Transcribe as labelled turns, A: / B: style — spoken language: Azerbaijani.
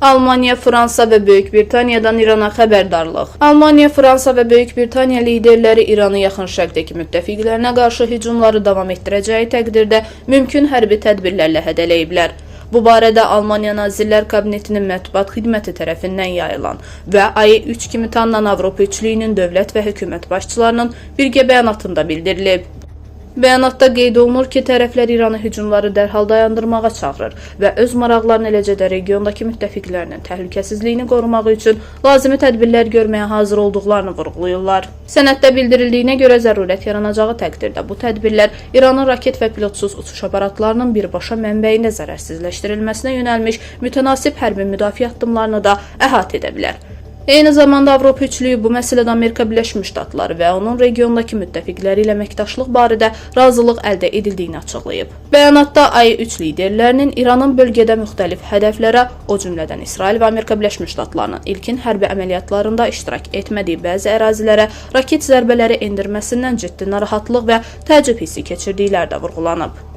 A: Almaniya, Fransa və Böyük Britaniyadan İrana xəbərdarlıq. Almaniya, Fransa və Böyük Britaniya liderləri İranı yaxın şərqdəki müttəfiqlərinə qarşı hücumları davam etdirəcəyi təqdirdə mümkün hərbi tədbirlərlə hədələyiblər. Bu barədə Almaniya Nazirlər Kabinetinin mətbuat xidməti tərəfindən yayılan və ayı 3 kimi tanınan Avropa Üçlüyünün dövlət və hökumət başçılarının birgə bəyanatında bildirilib. Bəyanatda qeyd olunur ki, tərəflər İranı hücumları dərhal dayandırmağa çağırır və öz maraqlarını eləcə də regiondakı müttəfiqlərinin təhlükəsizliyini qorumaq üçün lazımi tədbirlər görməyə hazır olduqlarını vurğulayırlar. Sənəddə bildirildiyinə görə zərurət yaranacağı təqdirdə bu tədbirlər İranın raket və pilotsuz uçuş aparatlarının birbaşa mənbəyində zərərsizləşdirilməsinə yönəlmiş mütənasib hərbi müdafiə addımlarını da əhatə edə bilər. Eyni zamanda Avropa Üçlüyü bu məsələdə Amerika Birləşmiş Ştatları və onun regiondakı müttəfiqləri ilə əməkdaşlıq barədə razılıq əldə edildiyini açıqlayıb. Bəyanatda ayı 3 liderlərinin İranın bölgədə müxtəlif hədəflərə, o cümlədən İsrail və Amerika Birləşmiş Ştatlarının ilkin hərbi əməliyyatlarında iştirak etmədiyi bəzi ərazilərə raket zərbələri endirməsindən ciddi narahatlıq və təəccüb hissi keçirdikləri də vurğulanıb.